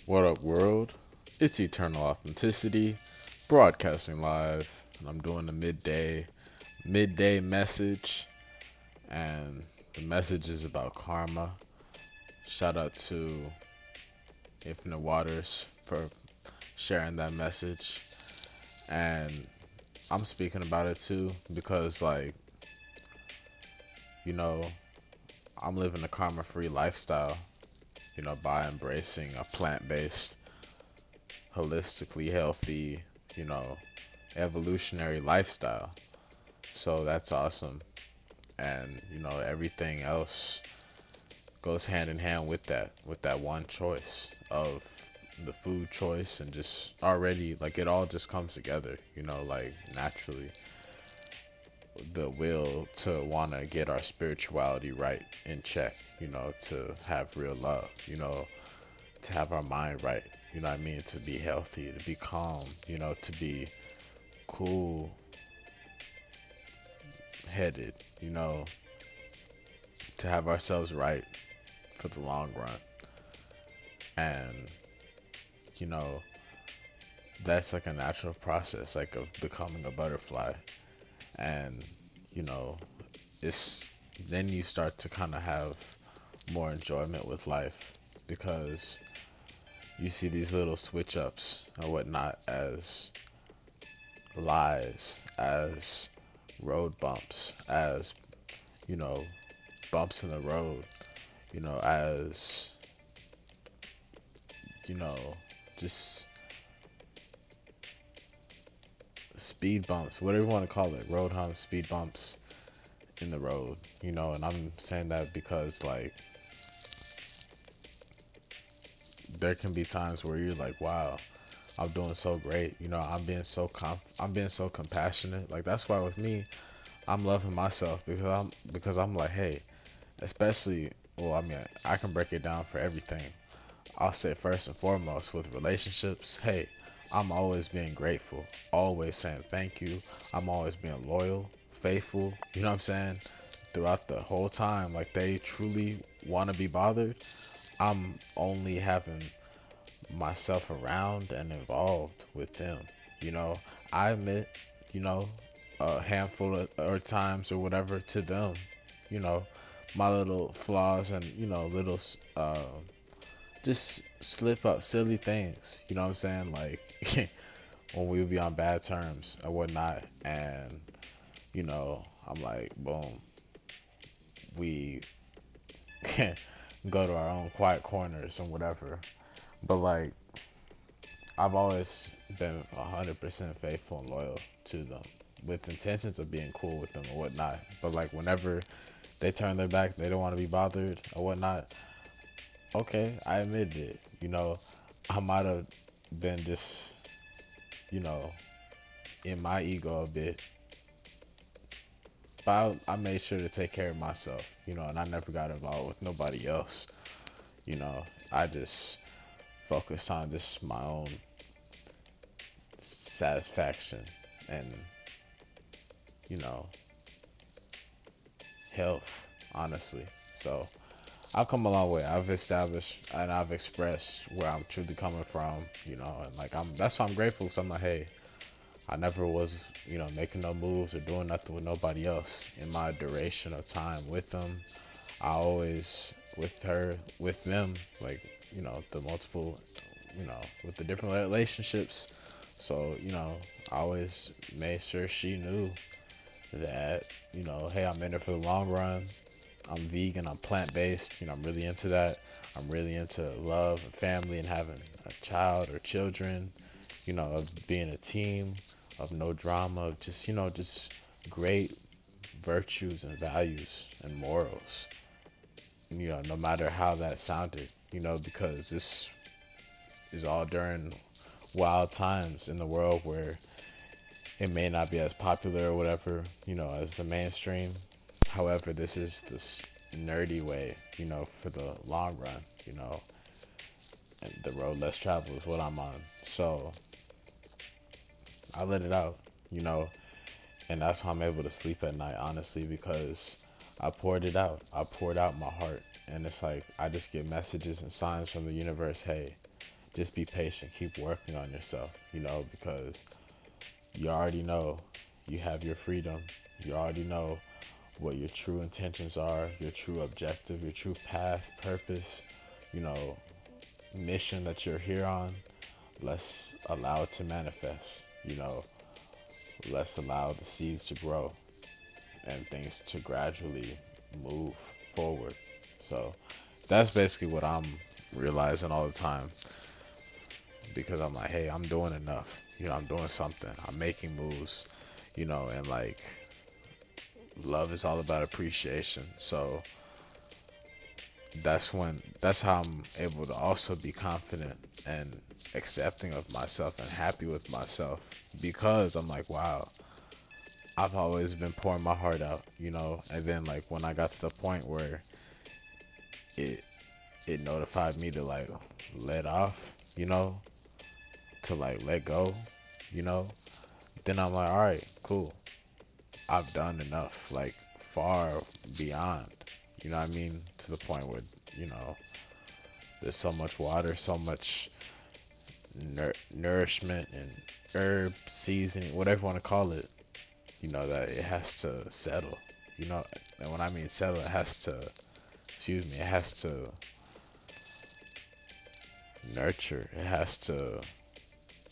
What up, world? It's Eternal Authenticity, broadcasting live, and I'm doing the midday message, and the message is about karma. Shout out to Infinite Waters for sharing that message, and I'm speaking about it too because, you know, I'm living a karma-free lifestyle. By embracing a plant-based, holistically healthy, you know, evolutionary lifestyle. So that's awesome. And, everything else goes hand in hand with that one choice of the food choice, and just already, it all just comes together, naturally. The will to want to get our spirituality right in check, to have real love, to have our mind right, to be healthy, to be calm, to be cool headed, to have ourselves right for the long run. And, you know, that's like a natural process, like of becoming a butterfly. And, you know, it's then you start to kind of have more enjoyment with life because you see these little switch ups or whatnot as lies, as road bumps, as, you know, bumps in the road, as, you know, just speed bumps, whatever you want to call it, road humps, speed bumps in the road, and I'm saying that because, there can be times where you're like, wow, I'm doing so great, I'm being so compassionate. Like, that's why with me, I'm loving myself because I'm like, hey, especially, well, I mean, I can break it down for everything. I'll say first and foremost with relationships, hey, I'm always being grateful, always saying thank you. I'm always being loyal, faithful, you know what I'm saying? Throughout the whole time, like, they truly want to be bothered. I'm only having myself around and involved with them. You know, I admit, you know, a handful of or times or whatever to them, you know, my little flaws and, little just slip up silly things, you know what I'm saying? Like when we would be on bad terms or whatnot, and, I'm like, boom, we go to our own quiet corners and whatever. But, like, I've always been 100% faithful and loyal to them with intentions of being cool with them or whatnot. But, like, whenever they turn their back, they don't want to be bothered or whatnot, okay, I admit it. I might have been just, you know, in my ego a bit. But I made sure to take care of myself, and I never got involved with nobody else. You know, I just focused on just my own satisfaction and, you know, health, honestly. So I've come a long way. I've established and I've expressed where I'm truly coming from, and, like, that's why I'm grateful. Because I'm like, hey, I never was, making no moves or doing nothing with nobody else in my duration of time with them. I always with them, like, the multiple, with the different relationships. So, I always made sure she knew that, hey, I'm in it for the long run. I'm vegan, I'm plant based, I'm really into that. I'm really into love and family and having a child or children, of being a team, of no drama, of just, just great virtues and values and morals. No matter how that sounded, because this is all during wild times in the world where it may not be as popular or whatever, as the mainstream. However, this is this nerdy way, for the long run, and the road less traveled is what I'm on. So I let it out, you know, and that's how I'm able to sleep at night, honestly, because I poured it out. I poured out my heart, and it's like I just get messages and signs from the universe. Hey, just be patient, keep working on yourself, because you already know you have your freedom. You already know what your true intentions are, your true objective, your true path, purpose, you know, mission that you're here on. Let's allow it to manifest, let's allow the seeds to grow and things to gradually move forward. So that's basically what I'm realizing all the time, because I'm like, hey, I'm doing enough. I'm doing something. I'm making moves, and like love is all about appreciation. So that's how I'm able to also be confident and accepting of myself and happy with myself, because I'm like, wow, I've always been pouring my heart out, and then like when I got to the point where it it notified me to like let off, to like let go, you know, then I'm like, all right, cool. I've done enough, like far beyond, what I mean? To the point where, you know, there's so much water, so much nourishment and herb seasoning, whatever you want to call it, that it has to settle, and when I mean settle, it has to, it has to nurture, it has to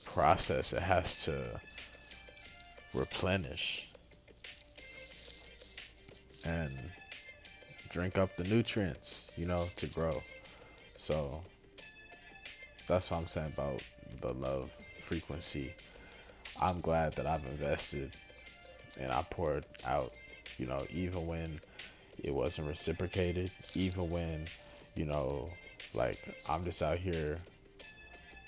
process, it has to replenish and drink up the nutrients, to grow. So that's what I'm saying about the love frequency. I'm glad that I've invested and I poured out, even when it wasn't reciprocated, even when, you know, like I'm just out here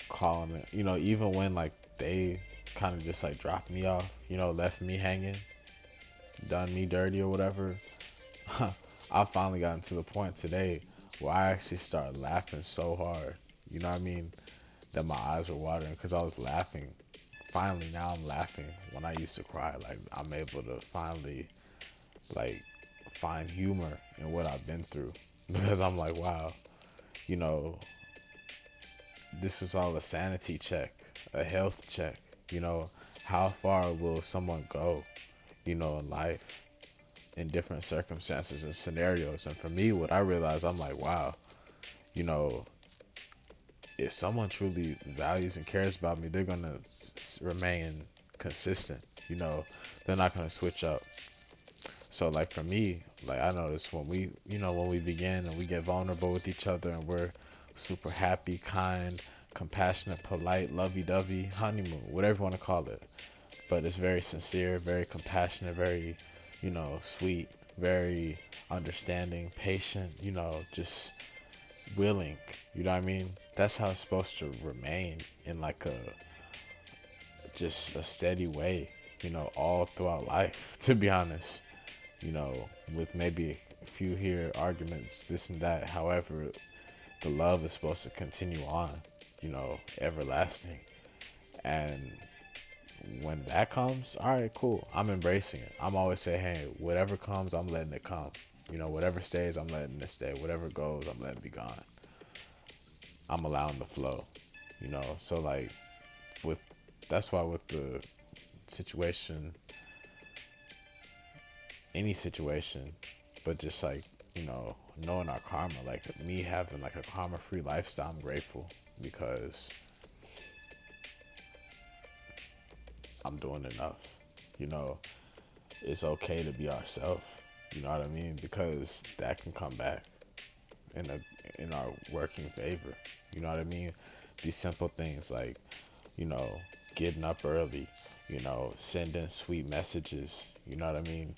calling it, even when like they kind of just like dropped me off, left me hanging, done me dirty or whatever. I finally gotten to the point today where I actually started laughing so hard, you know what I mean, that my eyes were watering because I was laughing. Finally, now I'm laughing when I used to cry. Like I'm able to finally like find humor in what I've been through because I'm like, wow, you know, this was all a sanity check, a health check. How far will someone go, in life, in different circumstances and scenarios? And for me, what I realized, I'm like, wow, you know, if someone truly values and cares about me, they're gonna remain consistent. They're not gonna switch up. So like for me, like I noticed when we begin and we get vulnerable with each other and we're super happy, kind, compassionate, polite, lovey-dovey, honeymoon, whatever you want to call it. But it's very sincere, very compassionate, very, sweet, very understanding, patient, just willing. You know what I mean? That's how it's supposed to remain in like just a steady way, all throughout life, to be honest. With maybe a few here arguments, this and that. However, the love is supposed to continue on, everlasting. And when that comes, all right, cool. I'm embracing it. I'm always saying, hey, whatever comes, I'm letting it come. Whatever stays, I'm letting it stay. Whatever goes, I'm letting it be gone. I'm allowing the flow, So like, with that's why with the situation, any situation, but just like, knowing our karma, like me having like a karma-free lifestyle, I'm grateful because I'm doing enough. It's okay to be ourselves. You know what I mean? Because that can come back in our working favor. You know what I mean? These simple things like, you know, getting up early, sending sweet messages. You know what I mean?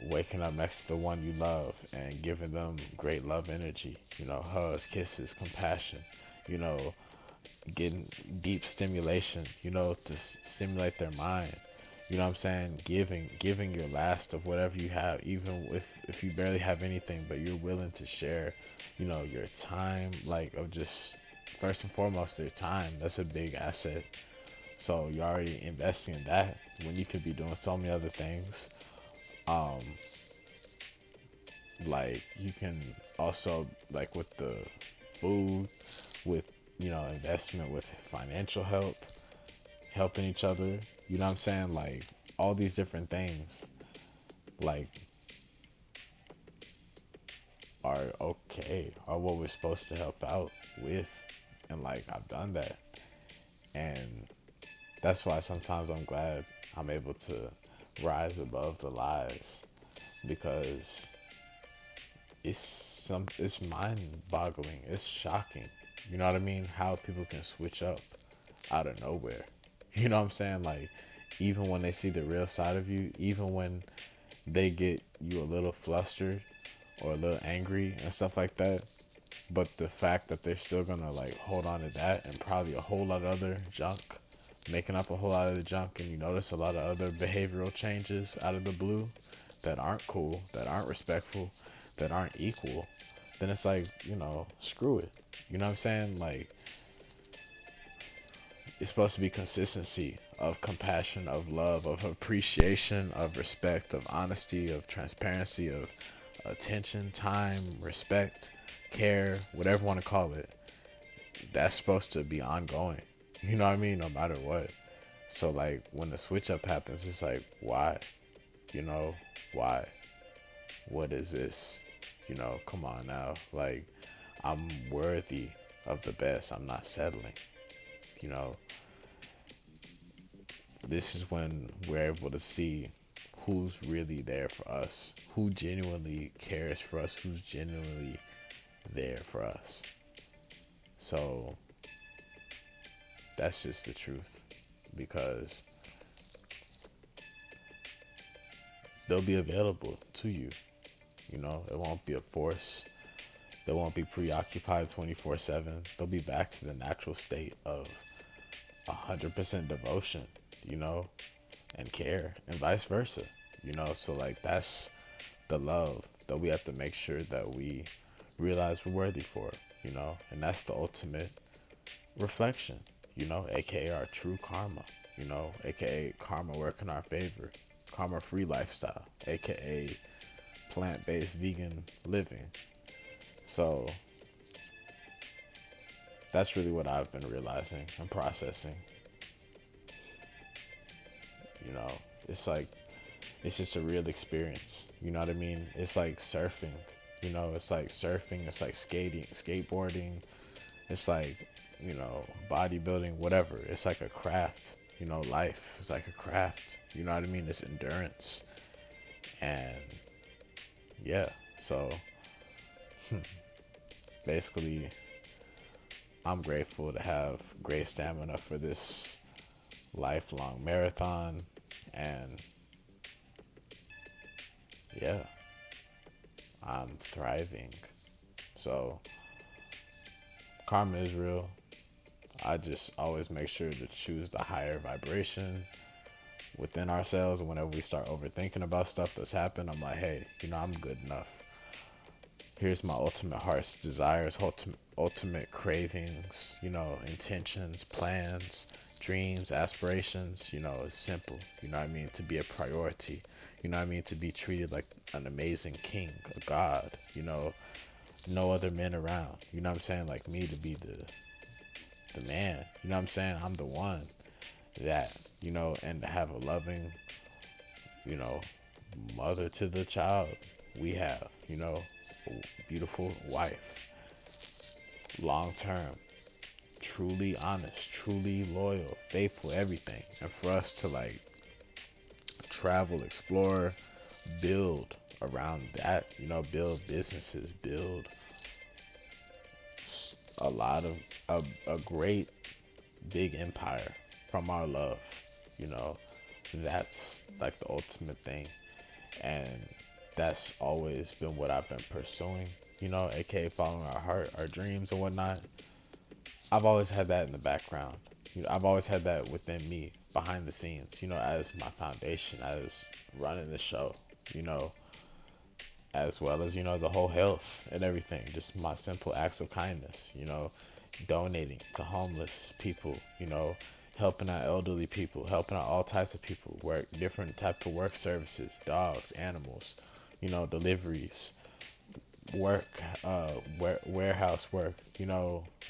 Waking up next to the one you love and giving them great love energy. Hugs, kisses, compassion. You know, getting deep stimulation, to stimulate their mind. You know what I'm saying? Giving your last of whatever you have, even if you barely have anything, but you're willing to share, your time, like of just first and foremost their time. That's a big asset. So you're already investing in that when you could be doing so many other things. Like you can also like with the food, with investment with financial help, helping each other. You know what I'm saying? Like all these different things, like are okay, are what we're supposed to help out with, and like I've done that, and that's why sometimes I'm glad I'm able to rise above the lies because it's mind boggling. It's shocking. You know what I mean? How people can switch up out of nowhere. You know what I'm saying? Like even when they see the real side of you, even when they get you a little flustered or a little angry and stuff like that, but the fact that they're still gonna like hold on to that and probably a whole lot of other junk, making up a whole lot of the junk, and you notice a lot of other behavioral changes out of the blue that aren't cool, that aren't respectful, that aren't equal, then it's like, screw it. You know what I'm saying? Like, it's supposed to be consistency of compassion, of love, of appreciation, of respect, of honesty, of transparency, of attention, time, respect, care, whatever you want to call it. That's supposed to be ongoing. You know what I mean? No matter what. So like when the switch up happens, it's like, why? Why? What is this? Come on now. Like, I'm worthy of the best. I'm not settling. You know, this is when we're able to see who's really there for us, who genuinely cares for us, who's genuinely there for us. So that's just the truth, because they'll be available to you. It won't be a force. They won't be preoccupied 24/7. They'll be back to the natural state of 100% devotion, and care, and vice versa. So like that's the love that we have to make sure that we realize we're worthy for, and that's the ultimate reflection, aka our true karma, aka karma work in our favor, karma free lifestyle, aka plant-based vegan living. So that's really what I've been realizing and processing. It's like it's just a real experience. You know what I mean? It's like surfing. It's like surfing. It's like skating, skateboarding. It's like, bodybuilding, whatever. It's like a craft. Life is like a craft. You know what I mean? It's endurance. And yeah, so basically, I'm grateful to have great stamina for this lifelong marathon. And yeah, I'm thriving. So karma is real. I just always make sure to choose the higher vibration within ourselves. And whenever we start overthinking about stuff that's happened, I'm like, hey, I'm good enough. Here's my ultimate heart's desires, ultimate cravings, intentions, plans, dreams, aspirations. It's simple. You know what I mean? To be a priority. You know what I mean? To be treated like an amazing king, a god. No other men around. You know what I'm saying? Like me to be the man. You know what I'm saying? I'm the one that, and to have a loving, mother to the child we have, beautiful wife, long term, truly honest, truly loyal, faithful, everything. And for us to like travel, explore, build around that, build businesses, build a lot of a great big empire from our love, that's like the ultimate thing. And that's always been what I've been pursuing, aka following our heart, our dreams and whatnot. I've always had that in the background. I've always had that within me, behind the scenes, as my foundation, as running the show, as well as, the whole health and everything. Just my simple acts of kindness, donating to homeless people, helping out elderly people, helping out all types of people, work different type of work services, dogs, animals, deliveries, work, warehouse work,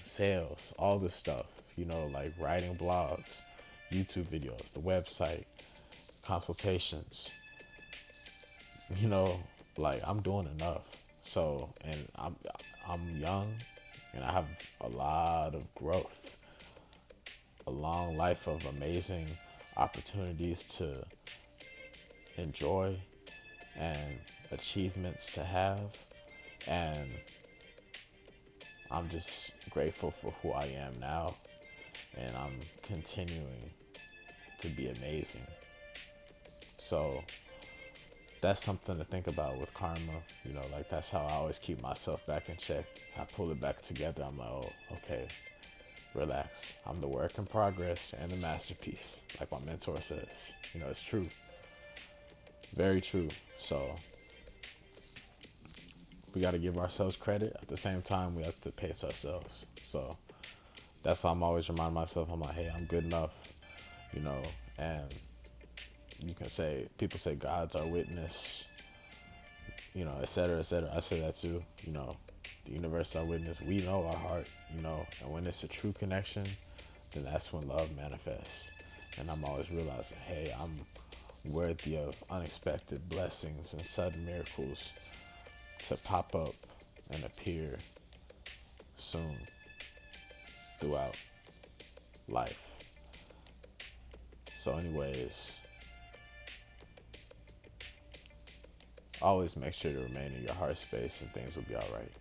sales, all this stuff, like writing blogs, YouTube videos, the website, consultations, you know, like I'm doing enough. So, and I'm young and I have a lot of growth, a long life of amazing opportunities to enjoy and achievements to have. And I'm just grateful for who I am now. And I'm continuing to be amazing. So that's something to think about with karma. Like that's how I always keep myself back in check. I pull it back together. I'm like, oh, okay, relax. I'm the work in progress and the masterpiece, like my mentor says. It's true. Very true. So we got to give ourselves credit. At the same time, we have to pace ourselves. So that's why I'm always reminding myself, I'm like, hey, I'm good enough, and you can say, people say God's our witness, et cetera, et cetera. I say that too, the universe is our witness. We know our heart, and when it's a true connection, then that's when love manifests. And I'm always realizing, hey, I'm worthy of unexpected blessings and sudden miracles to pop up and appear soon throughout life. So anyways, always make sure to remain in your heart space and things will be all right,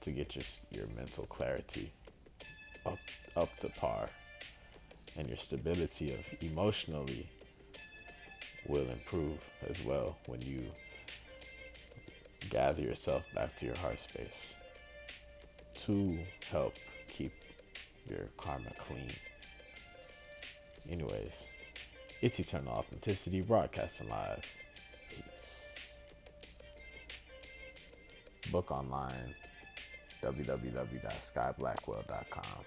to get your mental clarity up to par, and your stability of emotionally will improve as well when you gather yourself back to your heart space to help keep your karma clean. Anyways, it's Eternal Authenticity, broadcasting live. Peace. Book online, www.skyblackwell.com.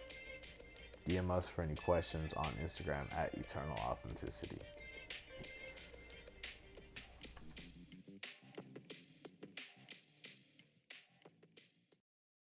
DM us for any questions on Instagram at Eternal Authenticity.